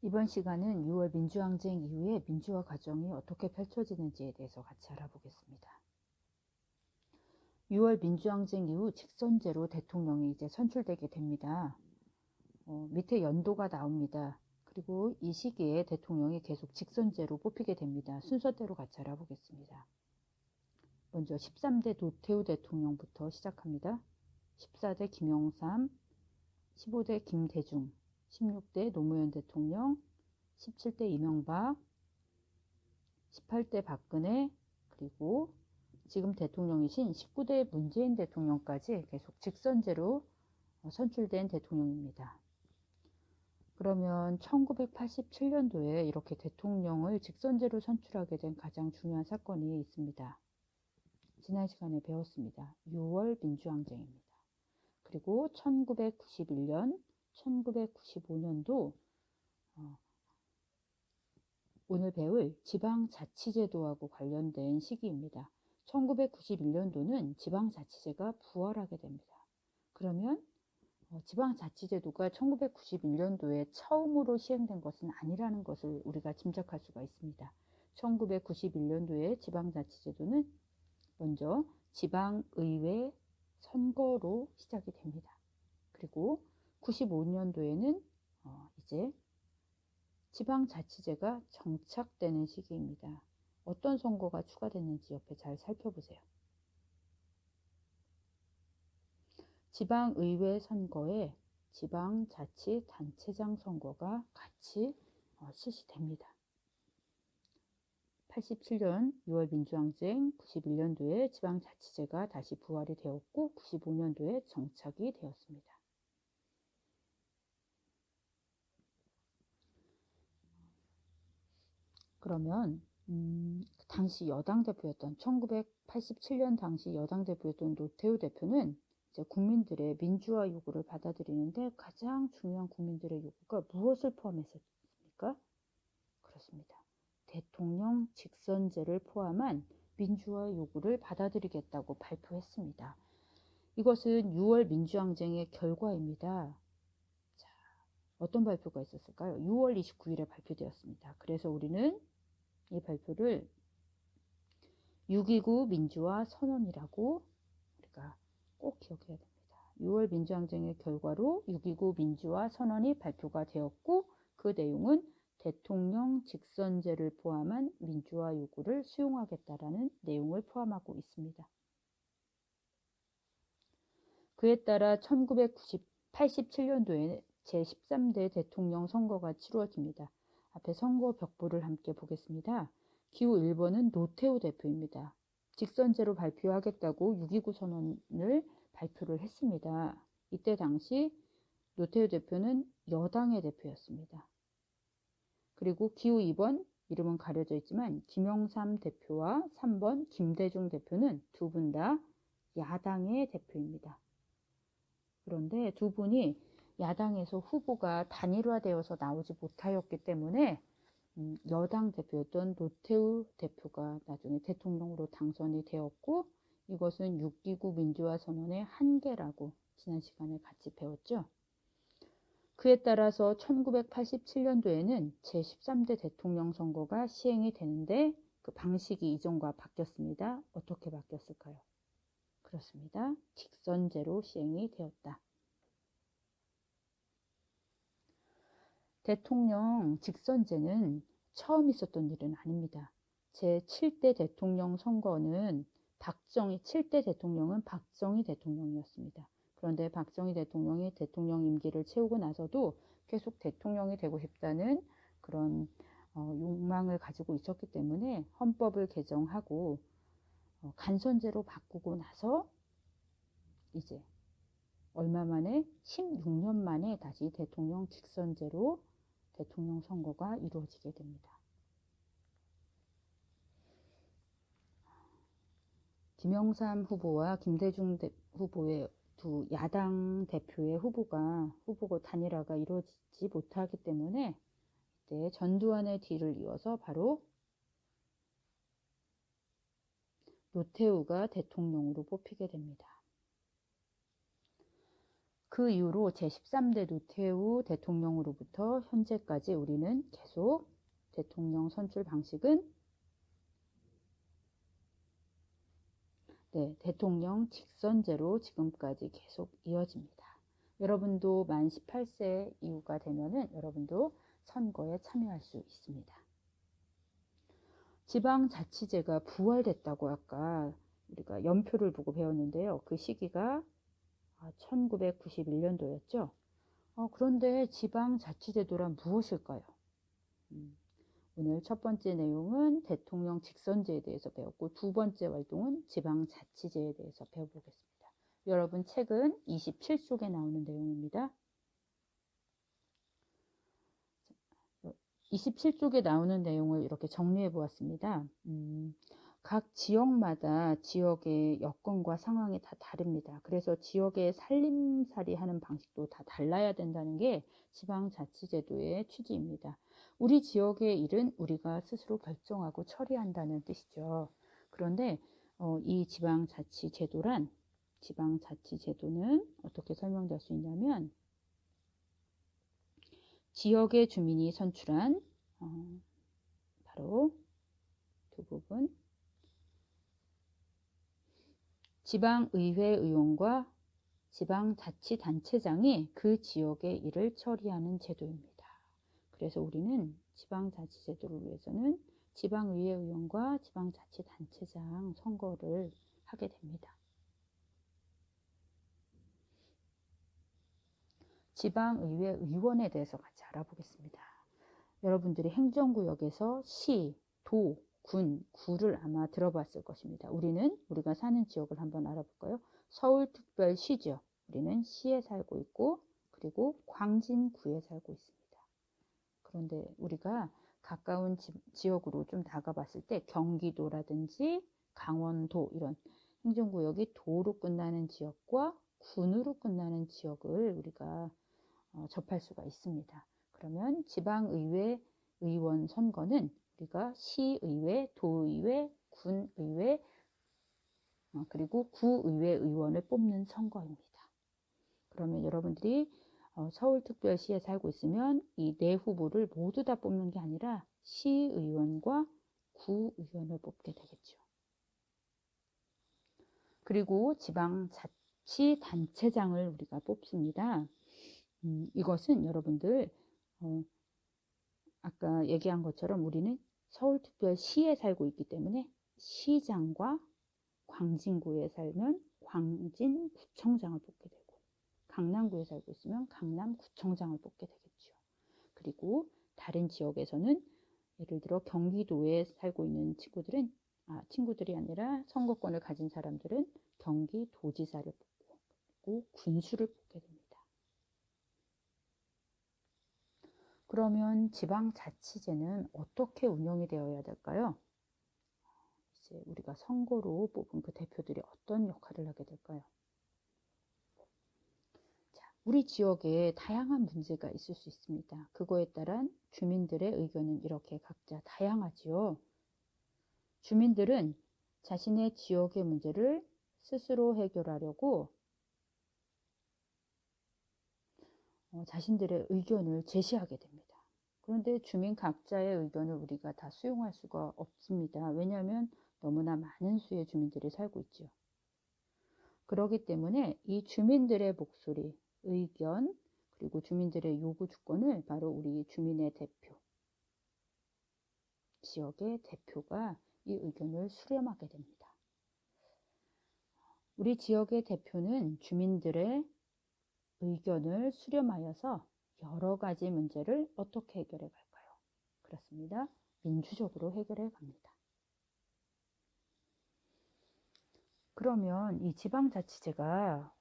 이번 시간은 6월 민주항쟁 이후에 민주화 과정이 어떻게 펼쳐지는지에 대해서 같이 알아보겠습니다. 6월 민주항쟁 이후 직선제로 대통령이 이제 선출되게 됩니다. 밑에 연도가 나옵니다. 그리고 이 시기에 대통령이 계속 직선제로 뽑히게 됩니다. 순서대로 같이 알아보겠습니다. 먼저 13대 노태우 대통령부터 시작합니다. 14대 김영삼, 15대 김대중, 16대 노무현 대통령, 17대 이명박, 18대 박근혜, 그리고 지금 대통령이신 19대 문재인 대통령까지 계속 직선제로 선출된 대통령입니다. 그러면 1987년도에 이렇게 대통령을 직선제로 선출하게 된 가장 중요한 사건이 있습니다. 지난 시간에 배웠습니다. 6월 민주항쟁입니다. 그리고 1991년, 1995년도 오늘 배울 지방자치제도하고 관련된 시기입니다. 1991년도는 지방자치제가 부활하게 됩니다. 그러면 지방자치제도가 1991년도에 처음으로 시행된 것은 아니라는 것을 우리가 짐작할 수가 있습니다. 1991년도에 지방자치제도는 먼저 지방의회 선거로 시작이 됩니다. 그리고 95년도에는 이제 지방자치제가 정착되는 시기입니다. 어떤 선거가 추가됐는지 옆에 잘 살펴보세요. 지방의회 선거에 지방자치단체장 선거가 같이 실시됩니다. 87년 6월 민주항쟁, 91년도에 지방자치제가 다시 부활이 되었고 95년도에 정착이 되었습니다. 그러면 당시 여당 대표였던 1987년 당시 여당 대표였던 노태우 대표는 이제 국민들의 민주화 요구를 받아들이는데 가장 중요한 국민들의 요구가 무엇을 포함했습니까? 그렇습니다. 대통령 직선제를 포함한 민주화 요구를 받아들이겠다고 발표했습니다. 이것은 6월 민주항쟁의 결과입니다. 자, 어떤 발표가 있었을까요? 6월 29일에 발표되었습니다. 그래서 우리는 이 발표를 6.29 민주화 선언이라고 우리가 꼭 기억해야 됩니다. 6월 민주항쟁의 결과로 6.29 민주화 선언이 발표가 되었고 그 내용은 대통령 직선제를 포함한 민주화 요구를 수용하겠다라는 내용을 포함하고 있습니다. 그에 따라 1987년도에 제13대 대통령 선거가 치루어집니다. 앞에 선거 벽보를 함께 보겠습니다. 기호 1번은 노태우 대표입니다. 직선제로 발표하겠다고 6.29 선언을 발표를 했습니다. 이때 당시 노태우 대표는 여당의 대표였습니다. 그리고 기호 2번, 이름은 가려져 있지만 김영삼 대표와 3번 김대중 대표는 두 분 다 야당의 대표입니다. 그런데 두 분이 야당에서 후보가 단일화되어서 나오지 못하였기 때문에 여당 대표였던 노태우 대표가 나중에 대통령으로 당선이 되었고 이것은 6.29 민주화 선언의 한계라고 지난 시간에 같이 배웠죠. 그에 따라서 1987년도에는 제13대 대통령 선거가 시행이 되는데 그 방식이 이전과 바뀌었습니다. 어떻게 바뀌었을까요? 그렇습니다. 직선제로 시행이 되었다. 대통령 직선제는 처음 있었던 일은 아닙니다. 제7대 대통령 선거는 7대 대통령은 박정희 대통령이었습니다. 그런데 박정희 대통령이 대통령 임기를 채우고 나서도 계속 대통령이 되고 싶다는 그런 욕망을 가지고 있었기 때문에 헌법을 개정하고 간선제로 바꾸고 나서 이제 얼마 만에 16년 만에 다시 대통령 직선제로 대통령 선거가 이루어지게 됩니다. 김영삼 후보와 김대중 후보의 두 야당 대표의 후보가 단일화가 이루어지지 못하기 때문에 이때 전두환의 뒤를 이어서 바로 노태우가 대통령으로 뽑히게 됩니다. 그 이후로 제13대 노태우 대통령으로부터 현재까지 우리는 계속 대통령 선출 방식은 대통령 직선제로 지금까지 계속 이어집니다. 여러분도 만 18세 이후가 되면은 여러분도 선거에 참여할 수 있습니다. 지방자치제가 부활됐다고 아까 우리가 연표를 보고 배웠는데요. 그 시기가 1991년도였죠. 그런데 지방자치제도란 무엇일까요? 오늘 첫 번째 내용은 대통령 직선제에 대해서 배웠고, 두 번째 활동은 지방자치제에 대해서 배워보겠습니다. 여러분 책은 27쪽에 나오는 내용입니다. 27쪽에 나오는 내용을 이렇게 정리해 보았습니다. 각 지역마다 지역의 여건과 상황이 다 다릅니다. 그래서 지역의 살림살이 하는 방식도 다 달라야 된다는 게 지방자치제도의 취지입니다. 우리 지역의 일은 우리가 스스로 결정하고 처리한다는 뜻이죠. 그런데 이 지방자치제도는 어떻게 설명될 수 있냐면, 지역의 주민이 선출한 바로 두 부분, 지방의회 의원과 지방자치단체장이 그 지역의 일을 처리하는 제도입니다. 그래서 우리는 지방자치제도를 위해서는 지방의회 의원과 지방자치단체장 선거를 하게 됩니다. 지방의회 의원에 대해서 같이 알아보겠습니다. 여러분들이 행정구역에서 시, 도, 군, 구를 아마 들어봤을 것입니다. 우리가 사는 지역을 한번 알아볼까요? 서울특별시죠. 우리는 시에 살고 있고, 그리고 광진구에 살고 있습니다. 그런데 우리가 가까운 지역으로 좀 나가봤을 때 경기도라든지 강원도, 이런 행정구역이 도로 끝나는 지역과 군으로 끝나는 지역을 우리가 접할 수가 있습니다. 그러면 지방의회 의원 선거는 우리가 시의회, 도의회, 군의회, 그리고 구의회 의원을 뽑는 선거입니다. 그러면 여러분들이 서울특별시에 살고 있으면 이 네 후보를 모두 다 뽑는 게 아니라 시의원과 구의원을 뽑게 되겠죠. 그리고 지방자치단체장을 우리가 뽑습니다. 이것은 여러분들 아까 얘기한 것처럼 우리는 서울특별시에 살고 있기 때문에 시장과 광진구에 살면 광진구청장을 뽑게 되고, 강남구에 살고 있으면 강남구청장을 뽑게 되겠죠. 그리고 다른 지역에서는 예를 들어 경기도에 살고 있는 친구들이 아니라 선거권을 가진 사람들은 경기도지사를 뽑고, 그리고 군수를 뽑게 됩니다. 그러면 지방자치제는 어떻게 운영이 되어야 될까요? 이제 우리가 선거로 뽑은 그 대표들이 어떤 역할을 하게 될까요? 자, 우리 지역에 다양한 문제가 있을 수 있습니다. 그거에 따른 주민들의 의견은 이렇게 각자 다양하지요. 주민들은 자신의 지역의 문제를 스스로 해결하려고 자신들의 의견을 제시하게 됩니다. 그런데 주민 각자의 의견을 우리가 다 수용할 수가 없습니다. 왜냐하면 너무나 많은 수의 주민들이 살고 있죠. 그렇기 때문에 이 주민들의 목소리, 의견, 그리고 주민들의 요구 주권을 바로 우리 주민의 대표, 지역의 대표가 이 의견을 수렴하게 됩니다. 우리 지역의 대표는 주민들의 의견을 수렴하여서 여러 가지 문제를 어떻게 해결해 갈까요? 그렇습니다. 민주적으로 해결해 갑니다. 그러면 이 지방자치제가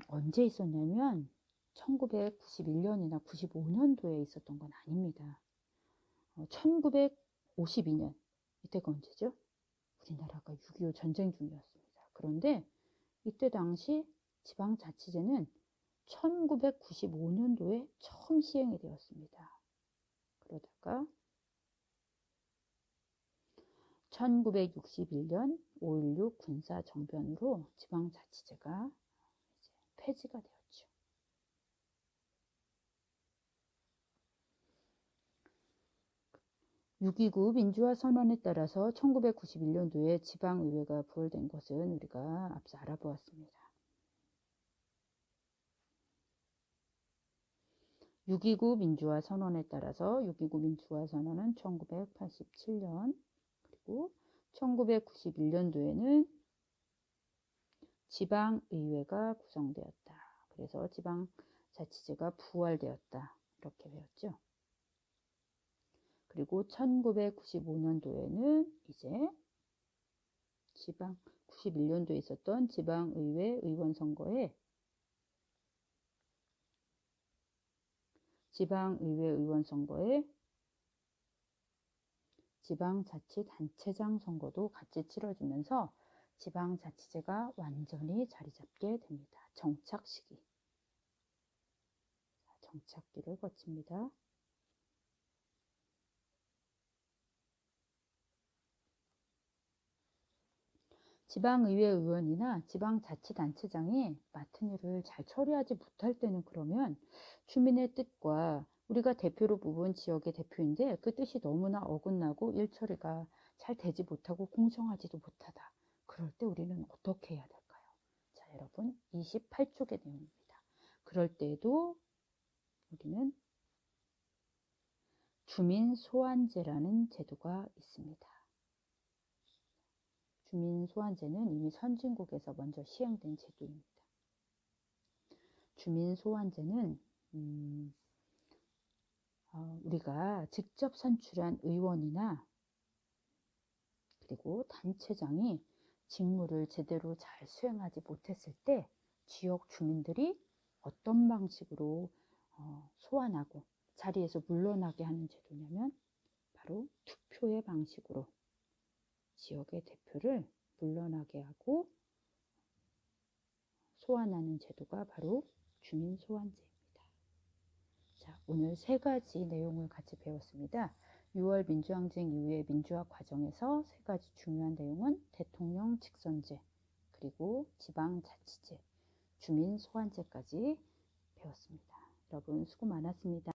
언제 있었냐면 1991년이나 95년도에 있었던 건 아닙니다. 1952년, 이때가 언제죠? 우리나라가 6.25 전쟁 중이었습니다. 그런데 이때 당시 지방자치제는 1995년도에 처음 시행이 되었습니다. 그러다가 1961년 5.16 군사정변으로 지방자치제가 이제 폐지가 되었죠. 6.29 민주화 선언에 따라서 1991년도에 지방의회가 부활된 것은 우리가 앞서 알아보았습니다. 6.29 민주화 선언에 따라서 6.29 민주화 선언은 1987년 그리고 1991년도에는 지방의회가 구성되었다. 그래서 지방자치제가 부활되었다. 이렇게 배웠죠. 그리고 1995년도에는 이제 91년도에 있었던 지방의회 의원 선거에 지방자치단체장 선거도 같이 치러지면서 지방자치제가 완전히 자리 잡게 됩니다. 정착 시기. 정착기를 거칩니다. 지방의회 의원이나 지방자치단체장이 맡은 일을 잘 처리하지 못할 때는 그러면 주민의 뜻과 우리가 대표로 뽑은 지역의 대표인데 그 뜻이 너무나 어긋나고 일 처리가 잘 되지 못하고 공정하지도 못하다. 그럴 때 우리는 어떻게 해야 될까요? 자, 여러분 28쪽의 내용입니다. 그럴 때에도 우리는 주민소환제라는 제도가 있습니다. 주민소환제는 이미 선진국에서 먼저 시행된 제도입니다. 주민소환제는 우리가 직접 선출한 의원이나 그리고 단체장이 직무를 제대로 잘 수행하지 못했을 때 지역 주민들이 어떤 방식으로 소환하고 자리에서 물러나게 하는 제도냐면 바로 투표의 방식으로 지역의 대표를 물러나게 하고 소환하는 제도가 바로 주민소환제입니다. 자, 오늘 세 가지 내용을 같이 배웠습니다. 6월 민주항쟁 이후의 민주화 과정에서 세 가지 중요한 내용은 대통령 직선제, 그리고 지방자치제, 주민소환제까지 배웠습니다. 여러분 수고 많았습니다.